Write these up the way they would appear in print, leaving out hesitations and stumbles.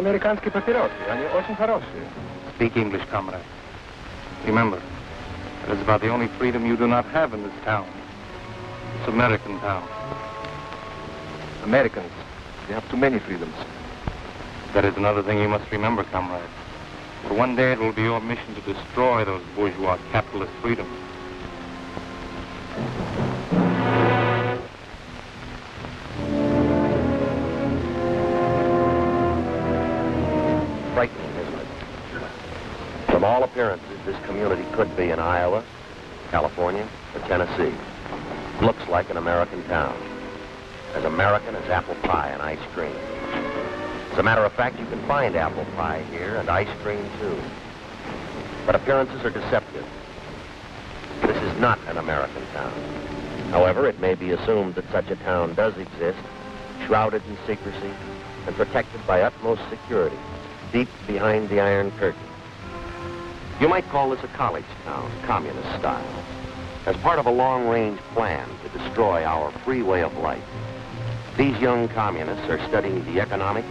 американские папиросы. Они очень хорошие. Speak English, comrade. Remember, that is about the only freedom you do not have in this town. It's American town. Americans, they have too many freedoms. That is another thing you must remember, comrade. For one day it will be your mission to destroy those bourgeois capitalist freedoms. Frightening, isn't it? From all appearances, this community could be in Iowa, California, or Tennessee. Looks like an American town. As American as apple pie and ice cream. As a matter of fact, you can find apple pie here and ice cream too. But appearances are deceptive. This is not an American town. However, it may be assumed that such a town does exist, shrouded in secrecy and protected by utmost security, deep behind the Iron Curtain. You might call this a college town, communist style, as part of a long-range plan to destroy our free way of life. These young communists are studying the economic,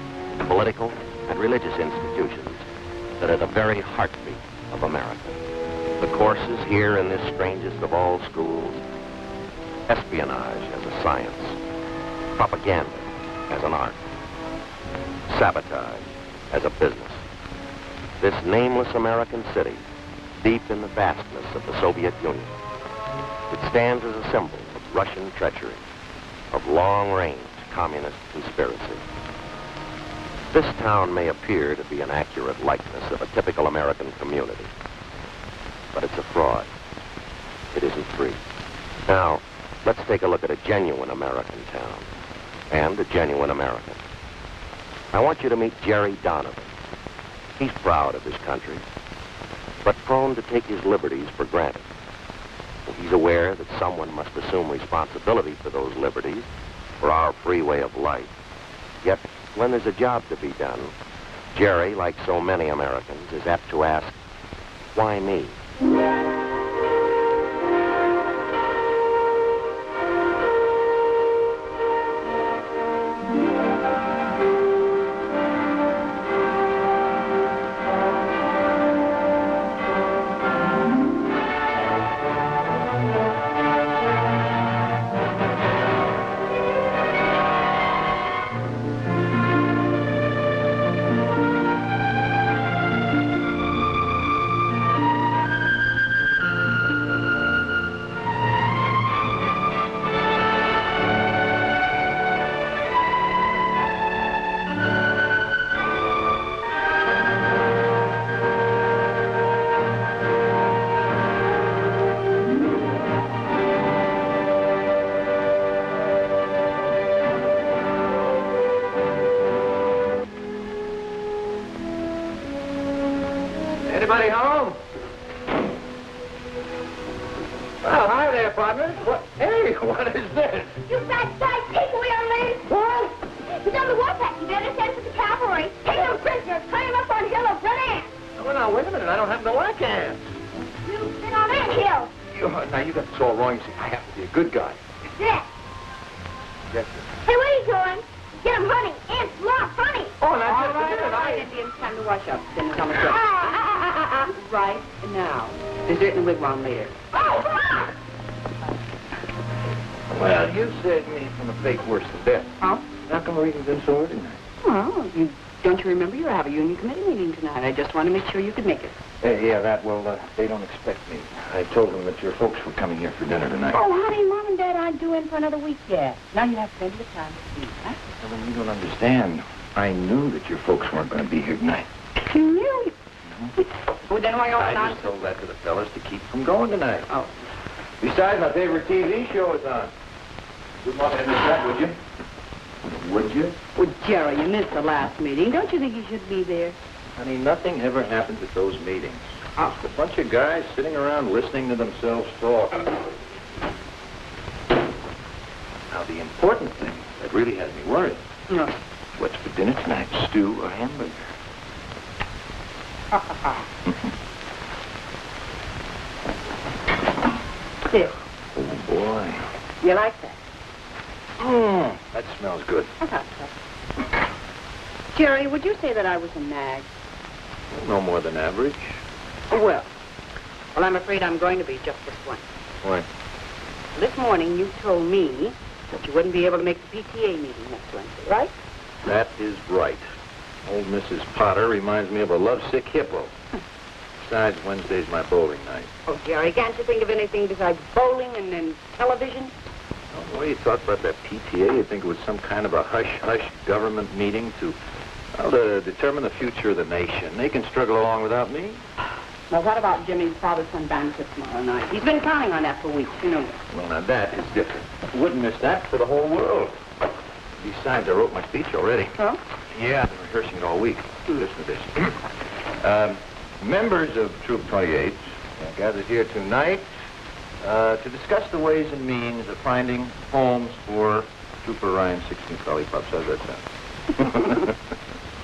political, and religious institutions that are the very heartbeat of America. The courses here in this strangest of all schools: espionage as a science, propaganda as an art, sabotage as a business. This nameless American city, deep in the vastness of the Soviet Union, it stands as a symbol of Russian treachery, of long-range communist conspiracy. This town may appear to be an accurate likeness of a typical American community, but it's a fraud. It isn't free. Now, let's take a look at a genuine American town and a genuine American. I want you to meet Jerry Donovan. He's proud of his country, but prone to take his liberties for granted. He's aware that someone must assume responsibility for those liberties, for our free way of life. Yet, when there's a job to be done, Jerry, like so many Americans, is apt to ask, why me? Anybody home? Well, hi there, partner. What? Hey, what is this? You fat sidekick, we are late. What? He's on the warpath. You better send for the cavalry. Take him prisoner. Tie him up on hill of red ants. Oh, now, wait a minute. I don't have no like ants. You've been on that hill. Now, you got this all wrong. You see, I happen to be a good guy. Yes. Yes, sir. Hey, what are you doing? Get him hunting. Ants, lost, honey. Oh, now, just a minute. Indians, time to wash up. Then come right now. Dessert in the wigwam later. Well, you saved me from a fate worse than death. Huh? How come everything's been so ordinary? Well, don't you remember you have a union committee meeting tonight? I just wanted to make sure you could make it. Yeah, they don't expect me. I told them that your folks were coming here for dinner tonight. Oh, honey, Mom and Dad aren't due in for another week yet. Now you have plenty of time to eat, huh? Well, you don't understand. I knew that your folks weren't going to be here tonight. You knew? Well, then why I just told that to the fellas to keep from going tonight. Oh. Besides, my favorite TV show is on. Wouldn't want to miss that, would you? Would you? Well, Jerry, you missed the last meeting. Don't you think you should be there? Honey, nothing ever happens at those meetings. Oh. Just a bunch of guys sitting around listening to themselves talk. Now, the important thing that really has me worried. No. What's for dinner tonight? Stew or hamburger? Here. Oh, boy. You like that? That smells good. I thought so. Jerry, would you say that I was a nag? No more than average. Well, I'm afraid I'm going to be just this once. Why? This morning you told me that you wouldn't be able to make the PTA meeting next Wednesday, right? That is right. Old Mrs. Potter reminds me of a lovesick hippo. Besides, Wednesday's my bowling night. Oh, Jerry, can't you think of anything besides bowling and television? Well, the way you talk about that PTA, you'd think it was some kind of a hush-hush government meeting to determine the future of the nation. They can struggle along without me. Now, what about Jimmy's father-son banquet tomorrow night? He's been counting on that for weeks, you know. Well, now that is different. Wouldn't miss that for the whole world. Besides, I wrote my speech already. Oh? Yeah, I've been rehearsing it all week. Listen to this. Members of Troop 28 are gathered here tonight to discuss the ways and means of finding homes for Trooper Ryan's 16th lollipops. How's that sound?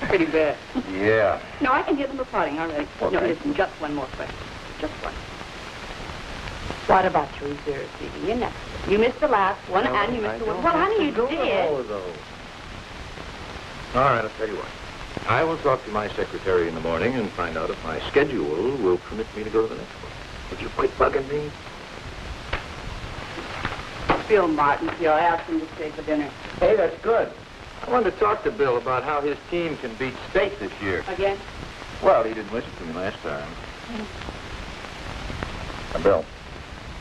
Pretty bad. Yeah. No, I can give them a parting already. Okay. No, listen, just one more question. Just one. What about your reserve meeting? You next. You missed the last one, and you missed the one. Well, honey, you did. All of those. All right, I'll tell you what. I will talk to my secretary in the morning and find out if my schedule will permit me to go to the next one. Would you quit bugging me? Bill Martin's here. I asked him to stay for dinner. Hey, that's good. I wanted to talk to Bill about how his team can beat state this year. Again? Well, he didn't listen to me last time. Now, Bill,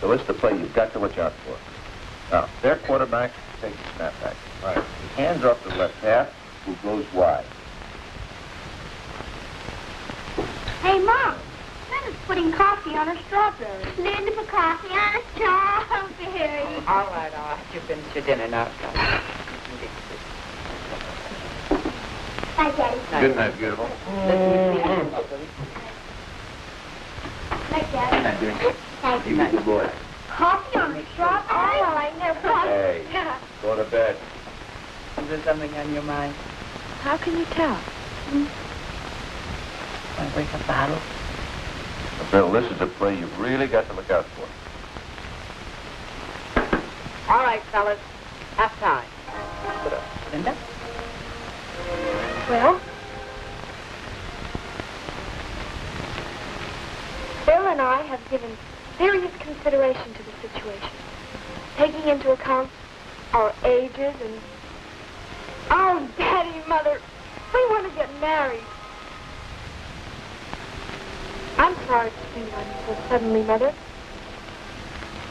the list of play you've got to watch out for. Now, their quarterback takes the snapback. Right. He hands off the left half, who goes wide. Hey, Mom. Linda's putting coffee on her strawberry. Linda put coffee on a strawberry. All right, you finish your dinner now. Bye, Daddy. Good night, beautiful. Night, Daddy. Thank You good boy. Coffee on a strawberry? Oh, I never. Hey, go to bed. Is there something on your mind? How can you tell? Want to break a bottle? Now, Bill, this is a play you've really got to look out for. All right, fellas. Half time. Linda? Well, Bill and I have given serious consideration to the situation, taking into account our ages and... Oh, Daddy, Mother, we want to get married. I'm sorry to see you so suddenly, Mother.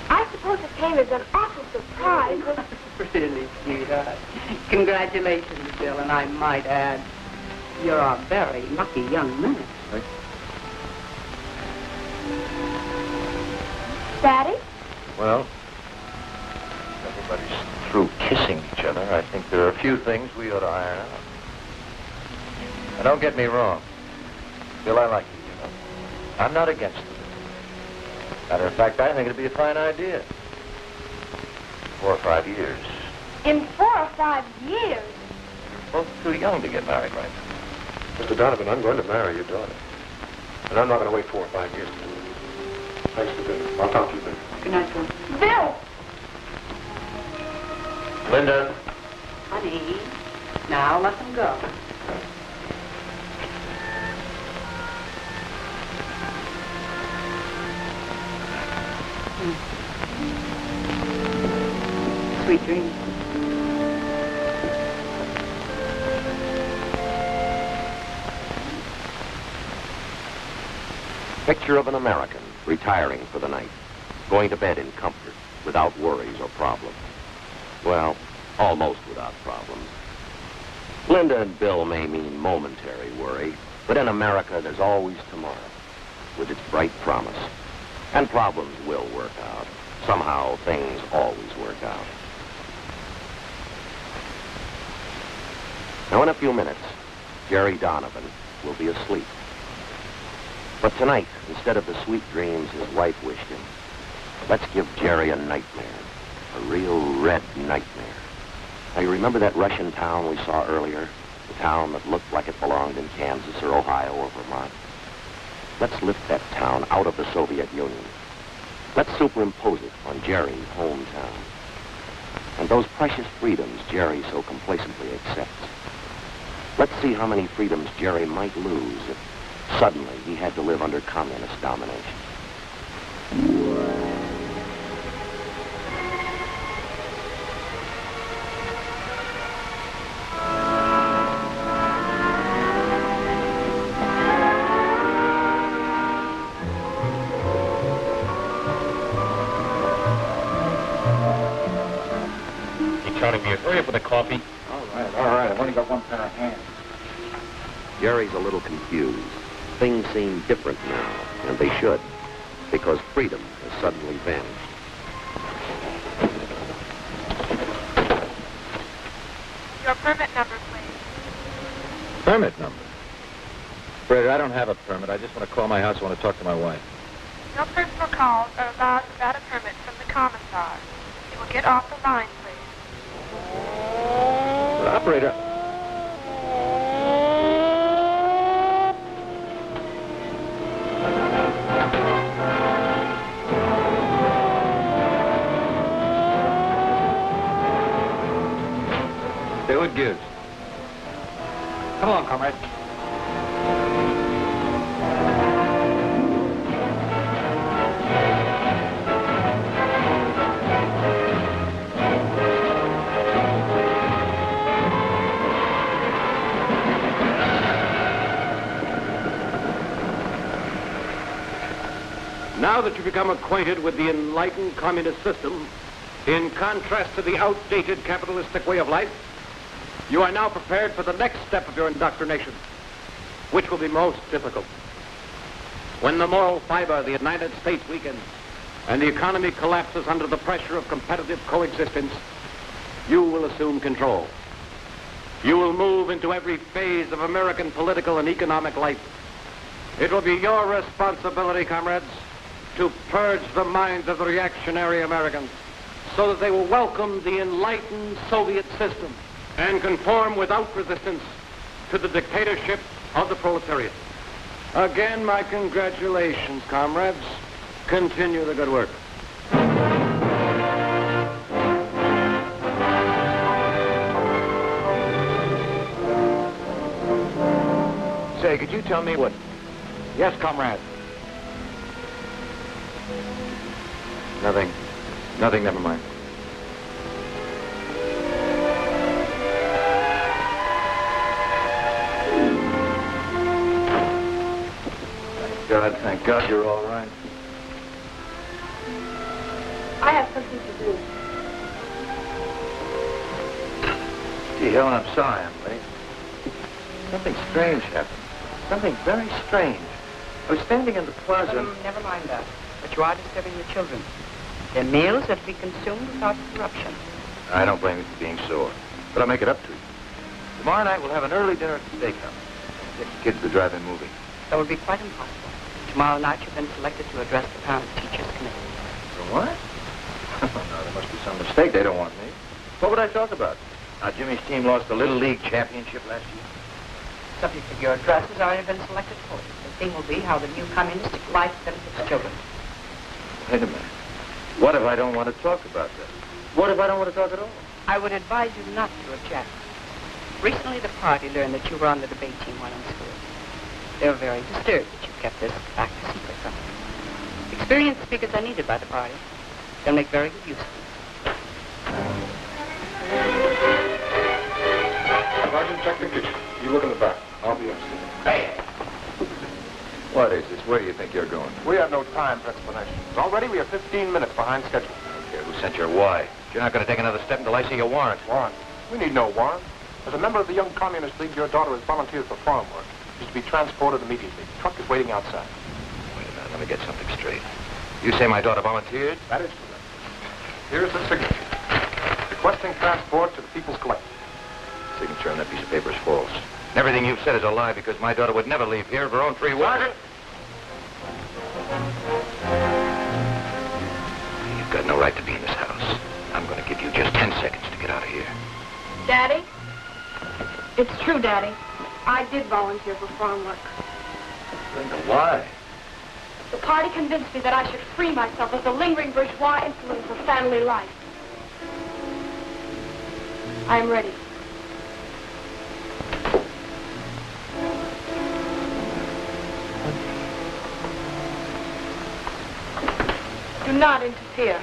I suppose it came as an awful surprise. Really, sweetheart. Congratulations, Bill, and I might add, you're a very lucky young man. Daddy? Well, everybody's through kissing each other. I think there are a few things we ought to iron out. Now, don't get me wrong. Bill, I like you, you know. I'm not against it. Matter of fact, I think it'd be a fine idea. 4 or 5 years. In 4 or 5 years? Both too young to get married right now. Mr. Donovan, I'm going to marry your daughter. And I'm not going to wait 4 or 5 years. Thanks for dinner. I'll talk to you later. Good night, Bill. Bill! Linda. Honey, now let them go. Sweet dreams. Picture of an American retiring for the night, going to bed in comfort, without worries or problems. Well, almost without problems. Linda and Bill may mean momentary worry, but in America there's always tomorrow, with its bright promise. And problems will work out. Somehow things always work out. Now in a few minutes, Jerry Donovan will be asleep. But tonight, instead of the sweet dreams his wife wished him, let's give Jerry a nightmare. A real red nightmare. Now, you remember that Russian town we saw earlier? The town that looked like it belonged in Kansas or Ohio or Vermont? Let's lift that town out of the Soviet Union. Let's superimpose it on Jerry's hometown. And those precious freedoms Jerry so complacently accepts. Let's see how many freedoms Jerry might lose if suddenly he had to live under communist domination. Counting me. Hurry up with the coffee. All right. I've only got one pair of hands. Jerry's a little confused. Things seem different now, and they should, because freedom has suddenly vanished. Your permit number, please. Permit number? Fred, I don't have a permit. I just want to call my house. I want to talk to my wife. No personal calls are allowed without a permit from the commissar. You will get off the line, please. But operator... Say what gives. Come along, comrade. Now that you've become acquainted with the enlightened communist system, in contrast to the outdated capitalistic way of life, you are now prepared for the next step of your indoctrination, which will be most difficult. When the moral fiber of the United States weakens and the economy collapses under the pressure of competitive coexistence, you will assume control. You will move into every phase of American political and economic life. It will be your responsibility, comrades, to purge the minds of the reactionary Americans so that they will welcome the enlightened Soviet system and conform without resistance to the dictatorship of the proletariat. Again, my congratulations, comrades. Continue the good work. Say, could you tell me what... Yes, comrade. Nothing. Nothing, never mind. Thank God you're all right. I have something to do. Gee, Helen, I'm sorry I'm late. Something strange happened. Something very strange. I was standing in the plaza... Never mind that. But you are disturbing the children. Their meals are to be consumed without interruption. I don't blame you for being sore, but I'll make it up to you. Tomorrow night we'll have an early dinner at the steakhouse. Get the kids to the drive-in movie. That would be quite impossible. Tomorrow night you've been selected to address the Parent-Teachers Committee. For what? No, there must be some mistake. They don't want me. What would I talk about? Now, Jimmy's team lost the Little League championship last year. Subject of your address has already been selected for you. The theme will be how the new communistic life benefits children. Wait a minute. What if I don't want to talk about that? What if I don't want to talk at all? I would advise you not to object. Recently, the party learned that you were on the debate team while in school. They were very disturbed that you kept this fact a secret from them. Experienced speakers are needed by the party. They'll make very good use of them. Sergeant, check the kitchen. You look in the back. I'll be upstairs. Hey! What is this? Where do you think you're going? We have no time for explanations. Already we are 15 minutes behind schedule. Okay, who sent your why? You're not going to take another step until I see your warrant. Warrant? We need no warrant. As a member of the Young Communist League, your daughter has volunteered for farm work. She's to be transported immediately. The truck is waiting outside. Wait a minute, let me get something straight. You say my daughter volunteered? That is correct. Here's the signature. Requesting transport to the People's Collective. Signature on that piece of paper is false. And everything you've said is a lie because my daughter would never leave here of her own free will. Sergeant! You've got no right to be in this house. I'm going to give you just 10 seconds to get out of here. Daddy? It's true, Daddy. I did volunteer for farm work. Linda, why? The party convinced me that I should free myself of the lingering bourgeois influence of family life. I am ready. Do not interfere.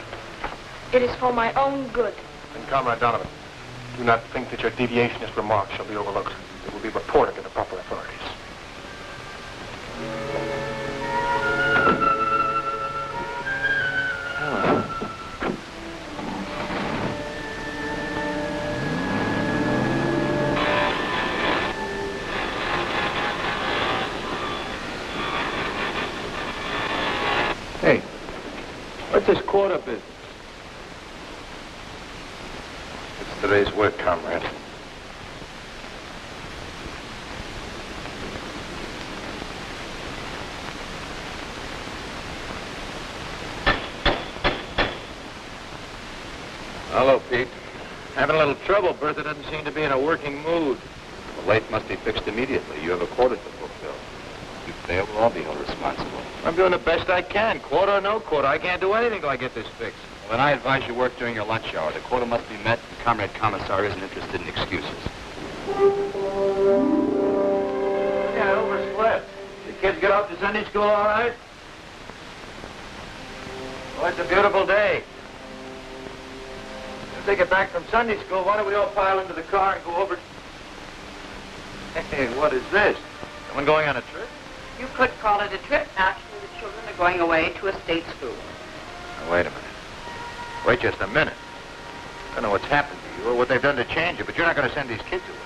It is for my own good. And Comrade Donovan, do not think that your deviationist remarks shall be overlooked. It will be reported to the proper authorities. Hey, what's this quarter business? It's today's work, comrade. Hello, Pete. Having a little trouble. Bertha doesn't seem to be in a working mood. The late must be fixed immediately. You have a quota to fulfill. If you fail, we'll all be held responsible. I'm doing the best I can. Quota or no quota, I can't do anything till I get this fixed. Well, then I advise you work during your lunch hour. The quota must be met, and Comrade Commissar isn't interested in excuses. Yeah, I overslept. The kids get off to Sunday school all right? Oh, it's a beautiful day. As they get back from Sunday school, why don't we all pile into the car and go over... Hey, what is this? Someone going on a trip? You could call it a trip. Actually, the children are going away to a state school. Now, wait a minute. Wait just a minute. I don't know what's happened to you or what they've done to change you, but you're not going to send these kids away.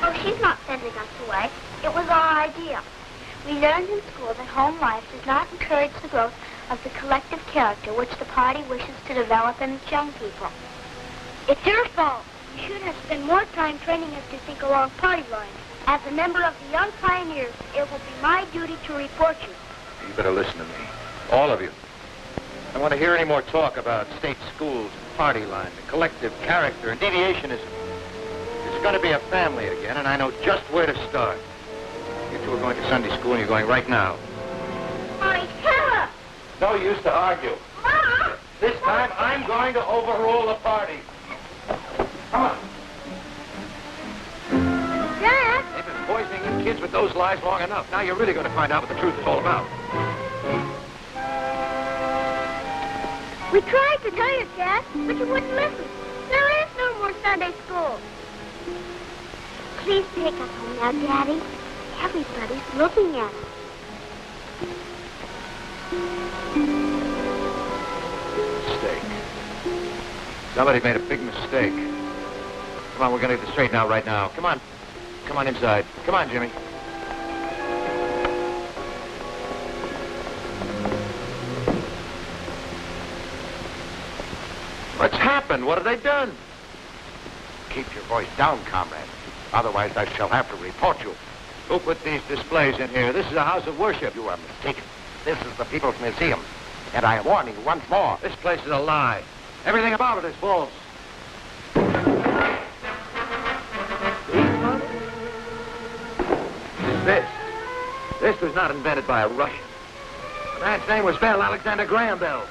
Oh, she's not sending us away. It was our idea. We learned in school that home life does not encourage the growth of the collective character which the party wishes to develop in its young people. It's your fault. You should have spent more time training us to think along party lines. As a member of the Young Pioneers, it will be my duty to report you. You better listen to me. All of you. I don't want to hear any more talk about state schools and party lines and collective character and deviationism. It's going to be a family again, and I know just where to start. You two are going to Sunday school, and you're going right now. Mommy, tell her! No use to argue. Mom! This time, I'm going to overrule the party. Come on. Dad! They've been poisoning you kids with those lies long enough. Now you're really going to find out what the truth is all about. We tried to tell you, Dad, but you wouldn't listen. There is no more Sunday school. Please take us home now, Daddy. Everybody's looking at us. Mistake. Somebody made a big mistake. Come on, we're going to get this straightened out right now. Come on. Come on inside. Come on, Jimmy. What's happened? What have they done? Keep your voice down, comrade. Otherwise, I shall have to report you. Who put these displays in here? This is a house of worship. You are mistaken. This is the People's Museum. And I warn you once more. This place is a lie. Everything about it is false. This was not invented by a Russian. The man's name was Bell, Alexander Graham Bell.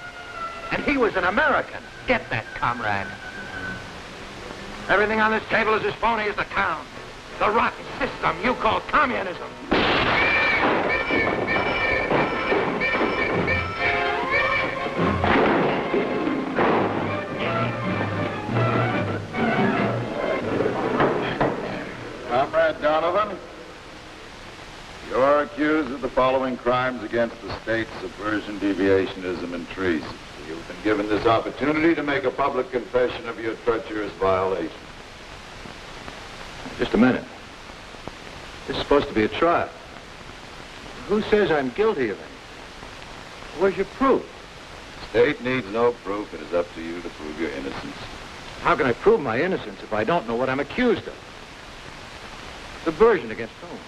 And he was an American. Get that, comrade. Everything on this table is as phony as the town. The rotten system you call communism. Comrade Donovan, you are accused of the following crimes against the state: subversion, deviationism, and treason. You've been given this opportunity to make a public confession of your treacherous violation. Just a minute. This is supposed to be a trial. Who says I'm guilty of anything? Where's your proof? The state needs no proof. It is up to you to prove your innocence. How can I prove my innocence if I don't know what I'm accused of? Subversion against whom?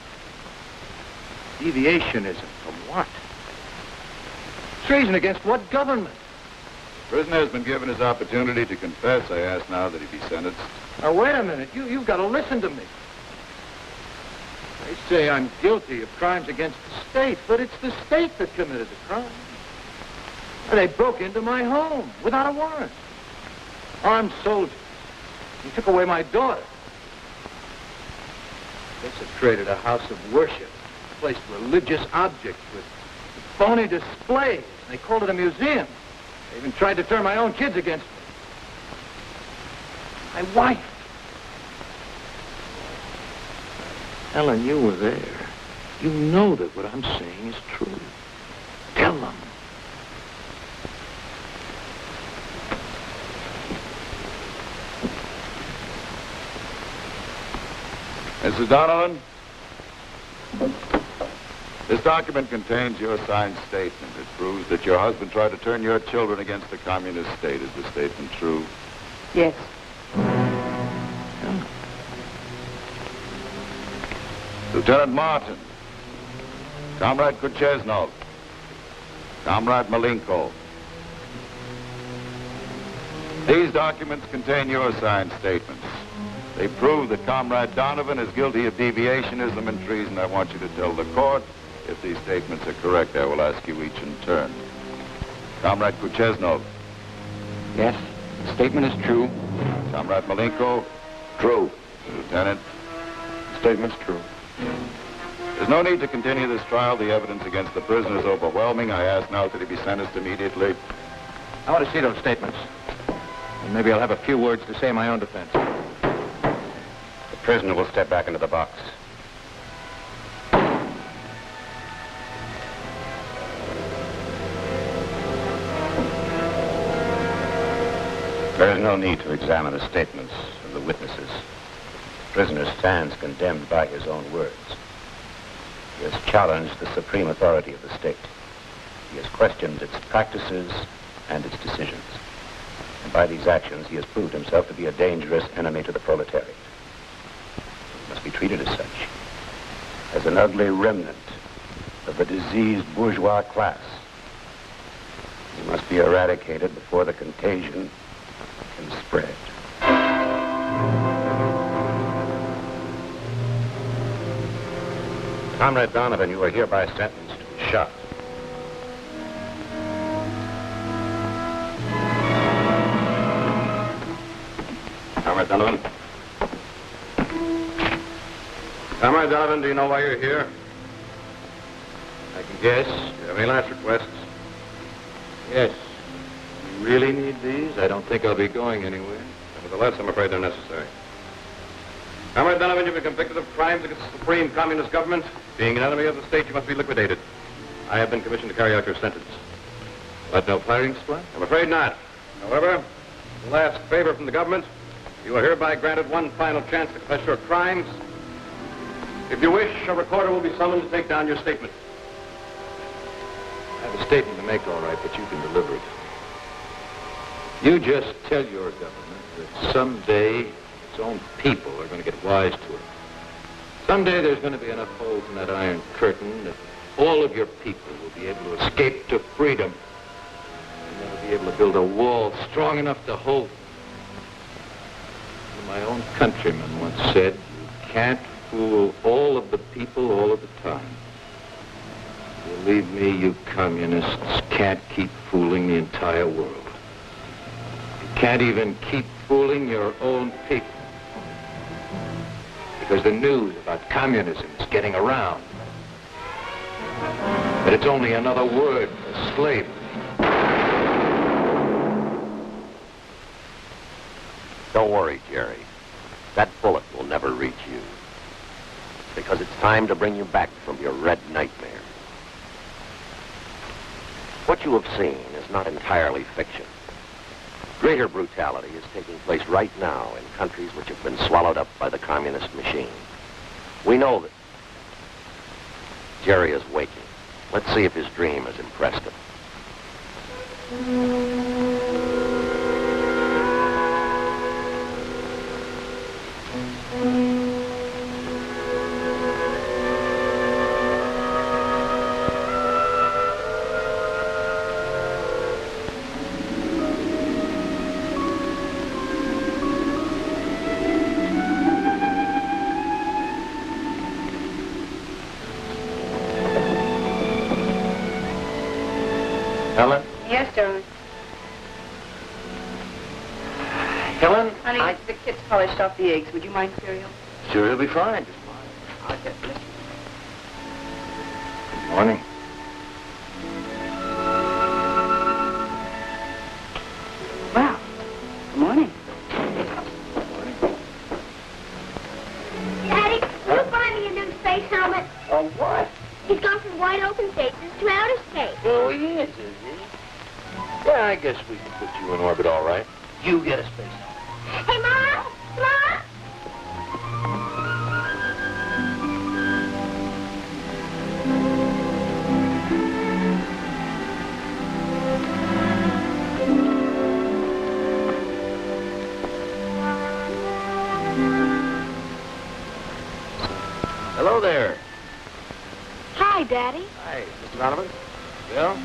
Deviationism from what? Treason against what government? The prisoner has been given his opportunity to confess. I ask now that he be sentenced. Now, wait a minute. You've got to listen to me. They say I'm guilty of crimes against the state, but it's the state that committed the crime. And they broke into my home without a warrant. Armed soldiers. They took away my daughter. Desecrated a house of worship. Placed religious objects with phony displays. They called it a museum. I even tried to turn my own kids against me. My wife. Helen, you were there. You know that what I'm saying is true. Tell them. Mrs. Donovan, this document contains your signed statement. It proves that your husband tried to turn your children against the communist state. Is the statement true? Yes. Lieutenant Martin, Comrade Kucheznov, Comrade Malenko. These documents contain your signed statements. They prove that Comrade Donovan is guilty of deviationism and treason. I want you to tell the court if these statements are correct. I will ask you each in turn. Comrade Kucheznov. Yes, the statement is true. Comrade Malenko. True. Lieutenant. The statement's true. There's no need to continue this trial. The evidence against the prisoner is overwhelming. I ask now that he be sentenced immediately. I want to see those statements. And maybe I'll have a few words to say in my own defense. The prisoner will step back into the box. There is no need to examine the statements of the witnesses. The prisoner stands condemned by his own words. He has challenged the supreme authority of the state. He has questioned its practices and its decisions. And by these actions, he has proved himself to be a dangerous enemy to the proletariat. He must be treated as such, as an ugly remnant of the diseased bourgeois class. He must be eradicated before the contagion can spread. Comrade Donovan, you are hereby sentenced to be shot. Comrade Donovan. Comrade Donovan, do you know why you're here? I can guess. Do you have any last requests? Yes. You really need these? I don't think I'll be going anywhere. Nevertheless, I'm afraid they're necessary. Comrade Donovan, you've been convicted of crimes against the supreme communist government. Being an enemy of the state, you must be liquidated. I have been commissioned to carry out your sentence. But no firing squad? I'm afraid not. However, the last favor from the government, you are hereby granted one final chance to confess your crimes. If you wish, a recorder will be summoned to take down your statement. I have a statement to make, all right, but you can deliver it. You just tell your government that someday its own people are going to get wise to it. Someday there's going to be enough holes in that iron curtain that all of your people will be able to escape to freedom. And they'll be able to build a wall strong enough to hold them. My own countryman once said, you can't fool all of the people all of the time. Believe me, you communists can't keep fooling the entire world. You can't even keep fooling your own people. Because the news about communism is getting around. But it's only another word for slavery. Don't worry, Jerry. That bullet will never reach you. Because it's time to bring you back from your red nightmare. What you have seen is not entirely fiction. Greater brutality is taking place right now in countries which have been swallowed up by the communist machine. We know that. Jerry is waking. Let's see if his dream has impressed him. Helen? Yes, darling. Helen? Honey, the kids polished off the eggs. Would you mind cereal? Sure, you'll be fine. Just fine. I'll get this. Good morning. guess we can put you in orbit all right. You get a space. Hey, Mom! Mom! Hello there. Hi, Daddy. Hi, Mr. Donovan. Bill?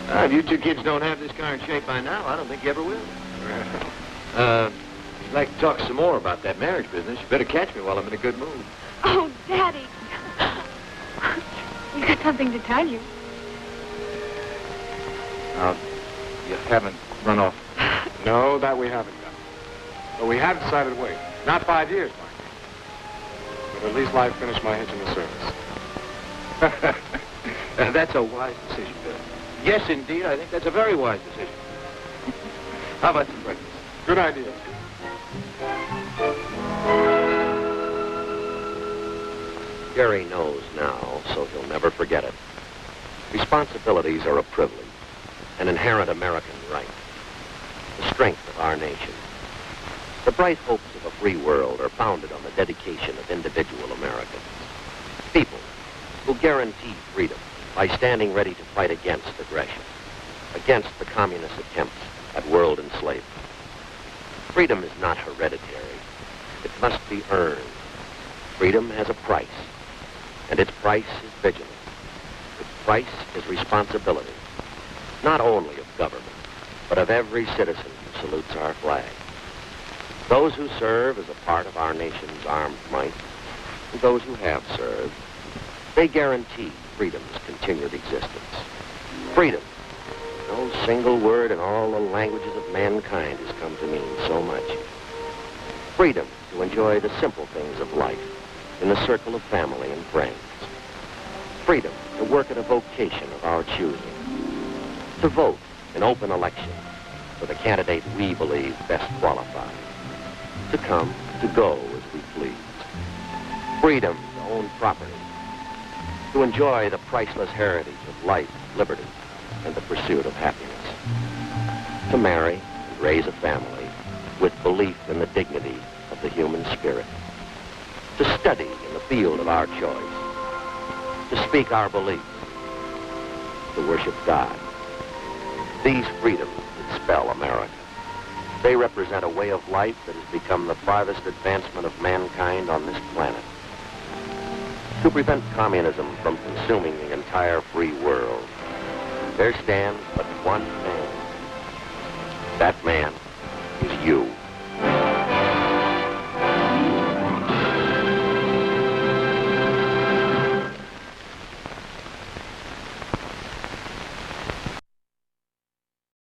If you two kids don't have this car in shape by now, I don't think you ever will. If you'd like to talk some more about that marriage business, you better catch me while I'm in a good mood. Oh, Daddy. We've got something to tell you. You haven't run off? No, that we haven't done. But we have decided to wait. Not 5 years, mind you. But at least I've finished my hitch in the service. That's a wise decision, Bill. Yes, indeed. I think that's a very wise decision. How about some breakfast? Good idea. Gary knows now, so he'll never forget it. Responsibilities are a privilege, an inherent American right, the strength of our nation. The bright hopes of a free world are founded on the dedication of individual Americans. People who guarantee freedom by standing ready to fight against aggression, against the communist attempts at world enslavement. Freedom is not hereditary. It must be earned. Freedom has a price, and its price is vigilance. Its price is responsibility, not only of government, but of every citizen who salutes our flag. Those who serve as a part of our nation's armed might, and those who have served, they guarantee freedom's continued existence. Freedom. No single word in all the languages of mankind has come to mean so much. Freedom to enjoy the simple things of life in the circle of family and friends. Freedom to work at a vocation of our choosing. To vote in open election for the candidate we believe best qualified. To come, to go as we please. Freedom to own property. To enjoy the priceless heritage of life, liberty, and the pursuit of happiness. To marry and raise a family with belief in the dignity of the human spirit. To study in the field of our choice. To speak our beliefs. To worship God. These freedoms that spell America. They represent a way of life that has become the farthest advancement of mankind on this planet. To prevent communism from consuming the entire free world, there stands but one man. That man is you.